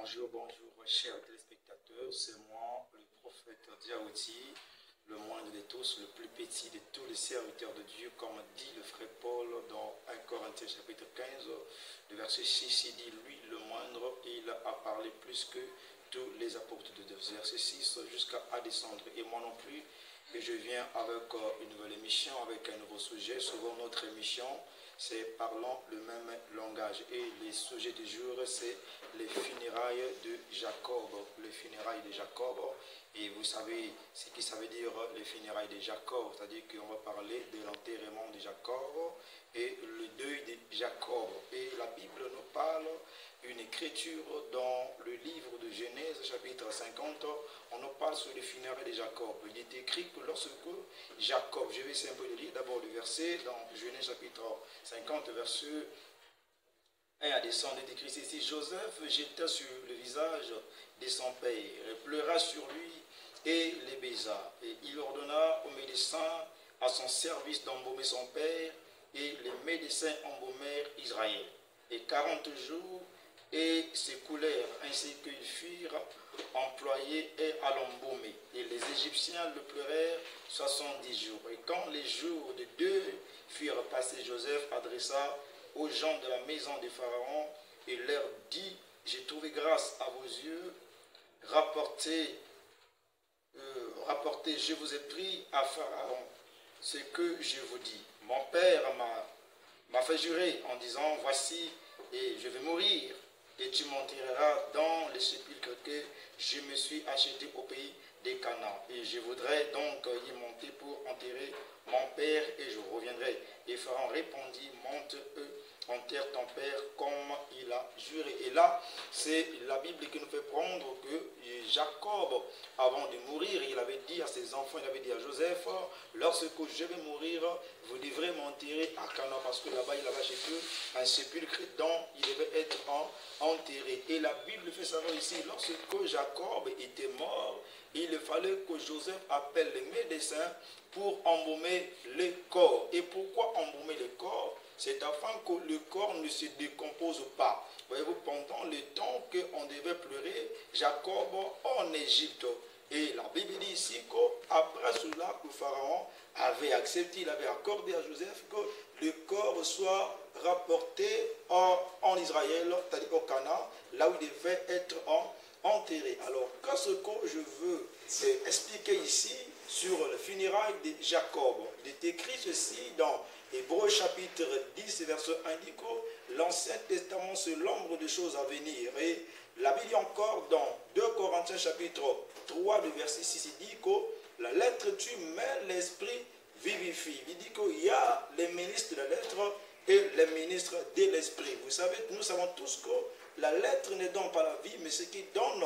Bonjour, chers téléspectateurs, c'est moi, le prophète Diaouti, le moindre de tous, le plus petit de tous les serviteurs de Dieu, comme dit le frère Paul dans 1 Corinthiens chapitre 15, le verset 6, il dit, lui, le moindre, il a parlé plus que tous les apôtres de Dieu, verset 6 jusqu'à descendre, et moi non plus, et je viens avec une nouvelle émission, avec un nouveau sujet. Souvent notre émission, c'est parlant le même langage. Et les sujets du jour, c'est les funérailles de Jacob. Les funérailles de Jacob. Et vous savez ce que ça veut dire les funérailles de Jacob. C'est-à-dire qu'on va parler de l'enterrement de Jacob et le deuil de Jacob. Et la Bible nous parle une écriture dans le livre de Genèse, chapitre 50. On nous parle sur les funérailles de Jacob. Il est écrit que lorsque Jacob, je vais essayer un peu de lire d'abord le verset dans Genèse chapitre 50, verset 1 à descendre, il est écrit ici, Joseph jeta sur le visage de son père, pleura sur lui et les baisa. Et il ordonna aux médecins à son service d'embaumer son père, et les médecins embaumèrent Israël. Et 40 jours et s'écoulèrent, ainsi qu'ils furent employés et à l'embaumer. Et les Égyptiens le pleurèrent 70 jours. Et quand les jours de deuil furent passés, Joseph adressa aux gens de la maison de Pharaon et leur dit, j'ai trouvé grâce à vos yeux, rapportez, je vous ai pris à Pharaon ce que je vous dis. Mon père m'a fait jurer en disant, voici, et je vais mourir, et tu m'enterreras dans les sépulcres que je me suis acheté au pays des Canaan. Et je voudrais donc y monter pour enterrer mon père, et je reviendrai. Et Pharaon répondit, monte, enterre ton père comme il a juré. Et là, c'est la Bible qui nous fait prendre que Jacob, avant de mourir, il avait dit à ses enfants, il avait dit à Joseph, lorsque je vais mourir, vous devrez m'enterrer à Canaan, parce que là-bas, il avait acheté un sépulcre dont il devait être enterré. Et la Bible fait savoir ici, lorsque Jacob était mort, il fallait que Joseph appelle les médecins pour embaumer le corps. Et pourquoi embaumer le corps? C'est afin que le corps ne se décompose pas. Voyez-vous, pendant le temps qu'on devait pleurer Jacob en Égypte. Et la Bible dit ici qu'après cela, que Pharaon avait accepté, il avait accordé à Joseph que le corps soit rapporté en Israël, c'est-à-dire au Canaan, là où il devait être enterré. Alors, qu'est-ce que je veux expliquer ici sur le funérail de Jacob? Il est écrit ceci dans Hébreux chapitre 10, verset 1, dit que l'Ancien Testament, c'est l'ombre des choses à venir. Et la Bible dit encore dans 2 Corinthiens chapitre 3, le verset 6, il dit que la lettre tue, mais l'esprit vivifie. Il dit qu'il y a les ministres de la lettre et les ministres de l'esprit. Vous savez, nous savons tous que la lettre ne donne pas la vie, mais ce qui donne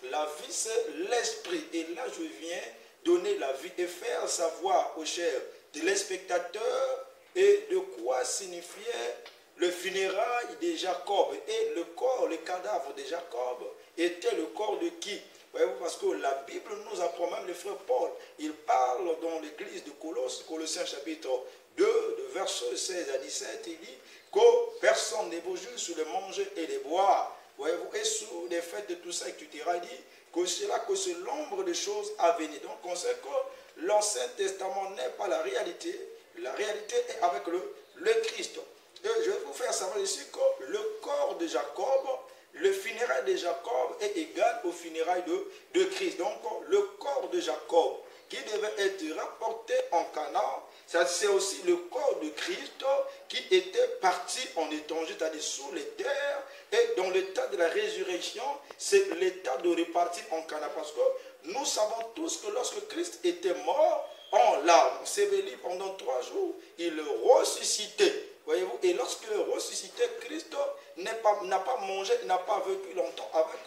la vie, c'est l'esprit. Et là, je viens donner la vie et faire savoir aux chers téléspectateurs et de quoi signifiait le funérail de Jacob. Et le corps, le cadavre de Jacob était le corps de qui? Voyez-vous, parce que la Bible nous apprend, même le frère Paul, il parle dans l'église de Colosse, Colossiens chapitre 2, de versets 16 à 17, il dit que personne ne vous juge sur le manger et le boire. Voyez-vous, et sous les fêtes de tout ça, etc., il dit que c'est là que c'est l'ombre des choses à venir. Donc on sait que l'Ancien Testament n'est pas la réalité. La réalité est avec le Christ. Et je vais vous faire savoir ici que le corps de Jacob, le funérail de Jacob est égal au funérail de Christ. Donc le corps de Jacob qui devait être rapporté en Canaan, c'est aussi le corps de Christ qui était parti en étranger, c'est-à-dire sous les terres, et dans l'état de la résurrection, c'est l'état de repartir en Canaan. Parce que nous savons tous que lorsque Christ était mort, en larmes, enseveli pendant 3 jours, il ressuscitait. Voyez-vous, et lorsqu'il est ressuscité, Christ n'a pas mangé, n'a pas vécu longtemps avec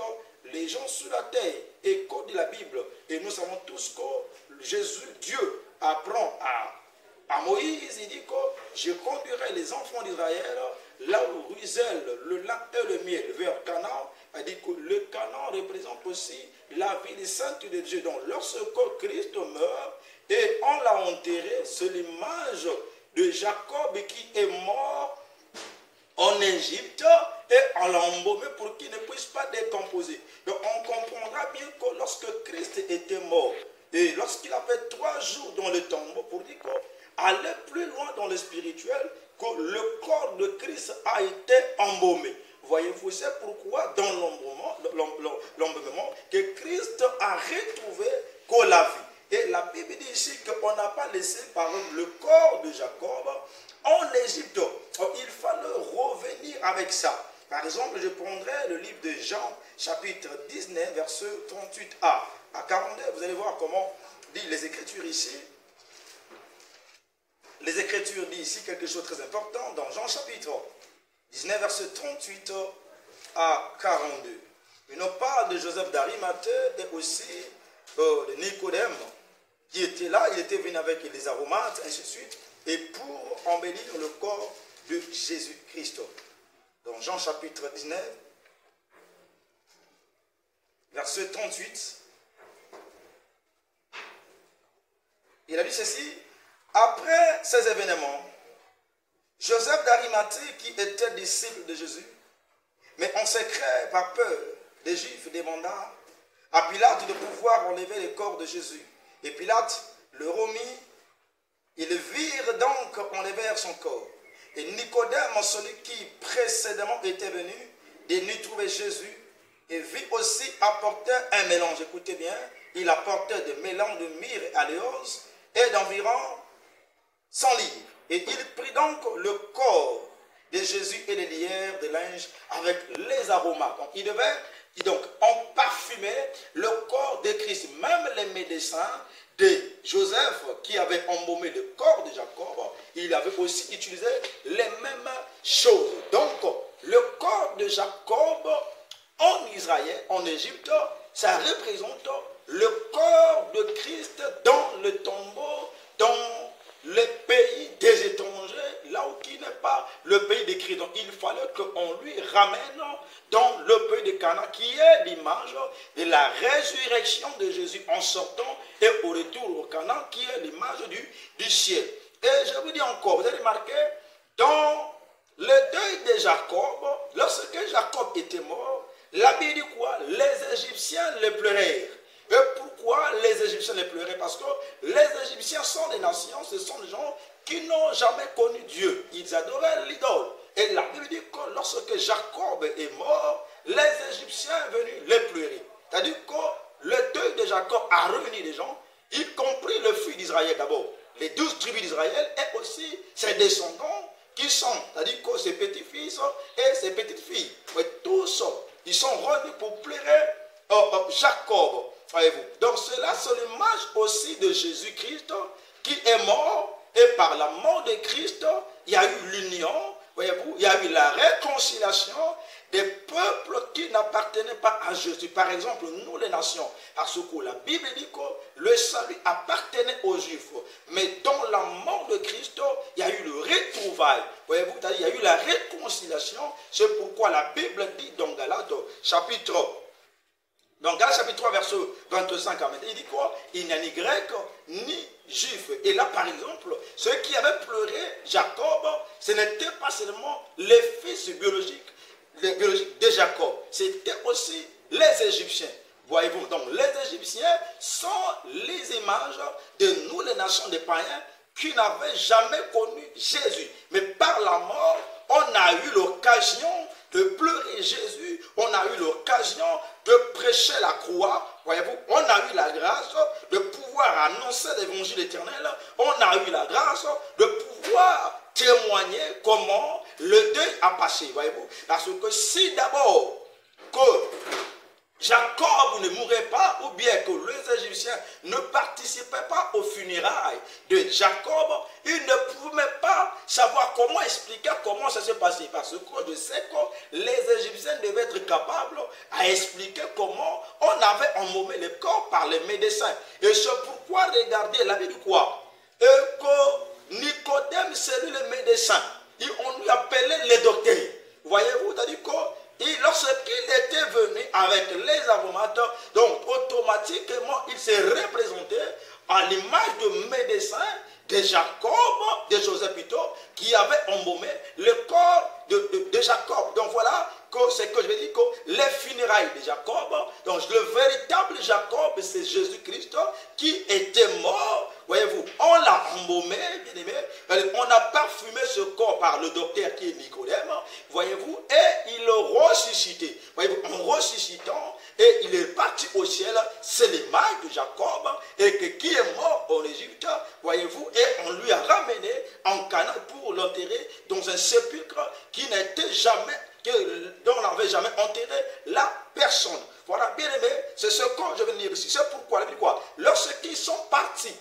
les gens sur la terre. Et comme dit la Bible, et nous savons tous que Jésus, Dieu, apprend à Moïse, il dit que je conduirai les enfants d'Israël là où ruisselle le lin et le miel, vers Canaan. Il dit que le Canaan représente aussi la ville sainte de Dieu. Donc lorsque Christ meurt et on l'a enterré, c'est l'image de Jacob qui est mort en Égypte et on l'a embaumé pour qu'il ne puisse pas décomposer. Donc on comprendra bien que lorsque Christ était mort, et lorsqu'il a fait 3 jours dans le tombeau, pour dire qu'aller plus loin dans le spirituel, que le corps de Christ a été embaumé. Voyez-vous, c'est pourquoi dans l'embaumement, que Christ a retrouvé que la vie. Et la Bible dit ici qu'on n'a pas laissé, par exemple, le corps de Jacob en Égypte. Il fallait revenir avec ça. Par exemple, je prendrai le livre de Jean, chapitre 19, verset 38a à 42. Vous allez voir comment dit les Écritures ici. Les Écritures disent ici quelque chose de très important dans Jean chapitre 19, verset 38 à 42. Il nous parle de Joseph d'Arimathée et aussi de Nicodème qui était là. Il était venu avec les aromates, ainsi de suite, et pour embellir le corps de Jésus-Christ. Dans Jean chapitre 19, verset 38, il a dit ceci. Après ces événements, Joseph d'Arimathée, qui était disciple de Jésus, mais en secret, par peur des Juifs, demanda à Pilate de pouvoir enlever le corps de Jésus. Et Pilate le remit. Ils virent donc enlever son corps. Et Nicodème, celui qui précédemment était venu, de lui trouver Jésus, et vit aussi apporter un mélange. Écoutez bien, il apportait des mélanges de myrrhe et aloès et d'environ 100 livres. Et il prit donc le corps de Jésus et les lièrent de linge avec les aromates. Donc il devait en parfumer le corps de Christ. Même les médecins de Joseph qui avaient embaumé le corps de Jacob, il avait aussi utilisé les mêmes choses. Donc le corps de Jacob en Israël, en Égypte, ça représente le corps de Christ dans le tombeau, dans le pays des étrangers, là où qui n'est pas le pays des chrétiens. Donc il fallait qu'on lui ramène dans le pays de Canaan, qui est l'image de la résurrection de Jésus en sortant et au retour au Canaan, qui est l'image du ciel. Et je vous dis encore, vous avez remarqué, dans le deuil de Jacob, lorsque Jacob était mort, la Bible dit quoi? Les Égyptiens le pleurèrent. Et pourquoi les Égyptiens les pleuraient? Parce que les Égyptiens sont des nations, ce sont des gens qui n'ont jamais connu Dieu. Ils adoraient l'idole. Et la Bible dit que lorsque Jacob est mort, les Égyptiens sont venus les pleurer. C'est-à-dire que le deuil de Jacob a réuni les gens, y compris le fils d'Israël d'abord, les 12 tribus d'Israël, et aussi ses descendants qui sont, c'est-à-dire que ses petits-fils et ses petites-filles. Mais tous, ils sont revenus pour pleurer Jacob. Voyez-vous. Donc cela, c'est l'image aussi de Jésus-Christ qui est mort, et par la mort de Christ, il y a eu l'union, voyez-vous, il y a eu la réconciliation des peuples qui n'appartenaient pas à Jésus. Par exemple, nous les nations, parce que la Bible dit que le salut appartenait aux Juifs, mais dans la mort de Christ, il y a eu le retrouvail, voyez-vous, c'est-à-dire il y a eu la réconciliation. C'est pourquoi la Bible dit dans Galates chapitre 3, verset 25 à 20, il dit quoi? Il n'y a ni grec, ni juif. Et là, par exemple, ceux qui avaient pleuré Jacob, ce n'était pas seulement les fils biologiques de Jacob, c'était aussi les Égyptiens. Voyez-vous, donc les Égyptiens sont les images de nous, les nations des païens, qui n'avaient jamais connu Jésus. Mais par la mort, on a eu l'occasion de pleurer Jésus, on a eu l'occasion de prêcher la croix, voyez-vous, on a eu la grâce de pouvoir annoncer l'évangile éternel, on a eu la grâce de pouvoir témoigner comment le deuil a passé, voyez-vous, parce que si d'abord que Jacob ne mourrait pas, ou bien que les Égyptiens ne participaient pas aux funérailles de Jacob, ils ne pouvaient pas savoir comment expliquer comment ça s'est passé. Parce que je sais que les Égyptiens devaient être capables à expliquer comment on avait embaumé le corps par les médecins. Et c'est pourquoi, regardez, la Bible dit quoi? Et que Nicodème, c'est lui le médecin. On lui appelait le docteur. Voyez-vous, c'est-à-dire que lorsqu'il était venu avec les aromates, donc automatiquement il s'est représenté à l'image de médecin de Jacob, de Joseph plutôt, qui avait embaumé le corps de Jacob. Donc voilà c'est que je vais dire que les funérailles de Jacob, donc le véritable Jacob, c'est Jésus-Christ qui était mort. Voyez-vous, on l'a embaumé, bien aimé, on a parfumé ce corps par le docteur qui est Nicodème, voyez-vous, et il le ressuscité. Voyez-vous, en ressuscitant, et il est parti au ciel, c'est l'image de Jacob, et qui est mort en Égypte, voyez-vous, et on lui a ramené en Canaan pour l'enterrer dans un sépulcre qui n'était jamais, dont on n'avait jamais enterré la personne. Voilà, bien aimé, c'est ce que je viens de dire ici. C'est pourquoi, lorsqu'ils sont partis,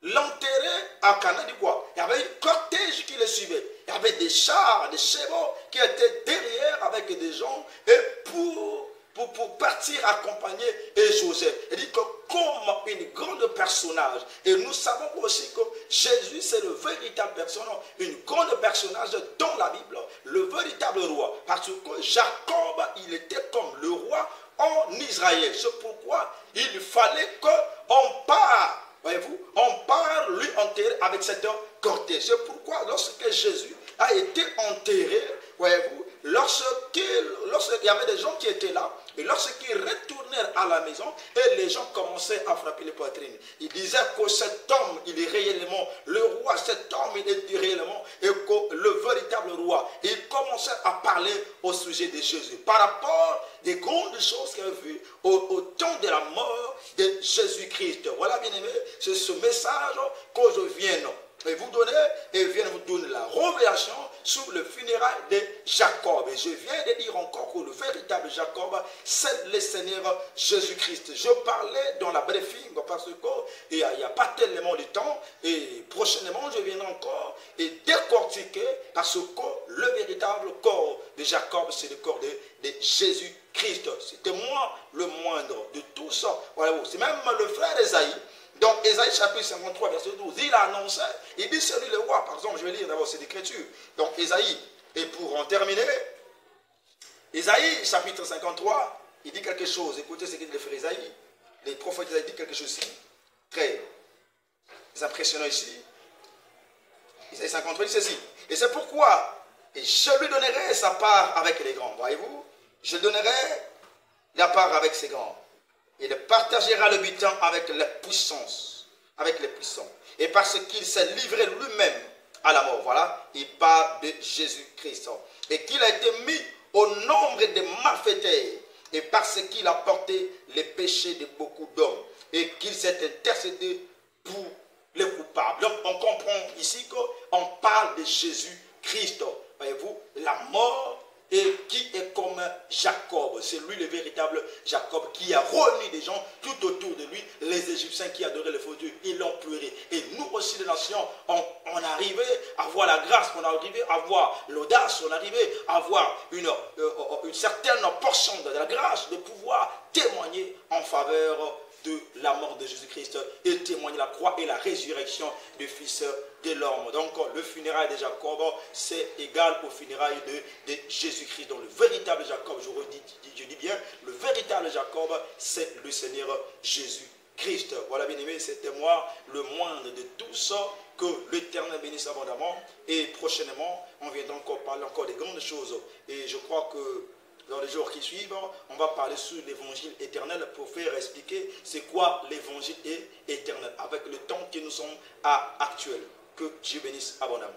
l'enterrer à Canaan, dit quoi? Il y avait un cortège qui le suivait. Il y avait des chars, des chevaux qui étaient derrière avec des gens et pour partir accompagner Joseph. Il dit que comme une grande personnage, et nous savons aussi que Jésus c'est le véritable personnage, une grande personnage dans la Bible, le véritable roi. Parce que Jacob, il était comme le roi en Israël. C'est pourquoi il fallait qu'on part. Voyez-vous, on part lui enterrer avec cette cortège. C'est pourquoi lorsque Jésus a été enterré, voyez-vous, lorsqu'il y avait des gens qui étaient là, et lorsqu'ils retournèrent à la maison, et les gens commençaient à frapper les poitrines. Ils disaient que cet homme, il est réellement le roi, cet homme, il est réellement et que le véritable roi. Et ils commençaient à parler au sujet de Jésus. Par rapport des grandes choses qu'il a vues au temps de la mort de Jésus-Christ. Voilà, bien aimé, c'est ce message que je viens et vous donner, et viens vous donner la révélation sur le funérail de Jacob. Et je viens de dire encore que le véritable Jacob, c'est le Seigneur Jésus-Christ. Je parlais dans la briefing parce qu'il n'y a pas tellement de temps, et prochainement je viendrai encore et décortiquer parce que le véritable corps de Jacob, c'est le corps de Jésus-Christ. C'était moi le moindre de tout ça. Voilà, c'est même le frère Esaïe. Donc, Ésaïe chapitre 53, verset 12, il a annoncé, il dit c'est lui le roi. Par exemple, je vais lire d'abord cette écriture. Donc, Ésaïe, et pour en terminer, Ésaïe chapitre 53, il dit quelque chose. Écoutez ce qu'il dit le frère Ésaïe. Les prophètes Ésaïe disent quelque chose ici, très impressionnant ici. Ésaïe 53 dit ceci. Et c'est pourquoi je lui donnerai sa part avec les grands. Voyez-vous, je donnerai la part avec ces grands. Il partagera le butin avec les puissances, avec les puissants. Et parce qu'il s'est livré lui-même à la mort, voilà, il parle de Jésus-Christ. Et qu'il a été mis au nombre des malfaiteurs. Et parce qu'il a porté les péchés de beaucoup d'hommes. Et qu'il s'est intercédé pour les coupables. Donc on comprend ici qu'on parle de Jésus-Christ. Voyez-vous, la mort. Et qui est comme Jacob, c'est lui le véritable Jacob qui a remis des gens tout autour de lui, les Égyptiens qui adoraient les faux dieux, ils l'ont pleuré. Et nous aussi les nations, on arrivait à voir la grâce, on arrivait à voir l'audace, on arrivait à voir une certaine portion de la grâce de pouvoir témoigner en faveur de la mort de Jésus-Christ et témoigner la croix et la résurrection du Fils de l'homme. Donc le funérail de Jacob, c'est égal au funérail de Jésus-Christ. Donc le véritable Jacob, je dis bien, le véritable Jacob, c'est le Seigneur Jésus-Christ. Voilà, bien aimé, c'était moi le moindre de tout ça. Que l'Éternel bénisse abondamment. Et prochainement, on viendra encore parler encore des grandes choses. Et je crois que dans les jours qui suivent, on va parler sur l'évangile éternel pour faire expliquer c'est quoi l'évangile éternel avec le temps que nous sommes actuel. Que Dieu bénisse abondamment.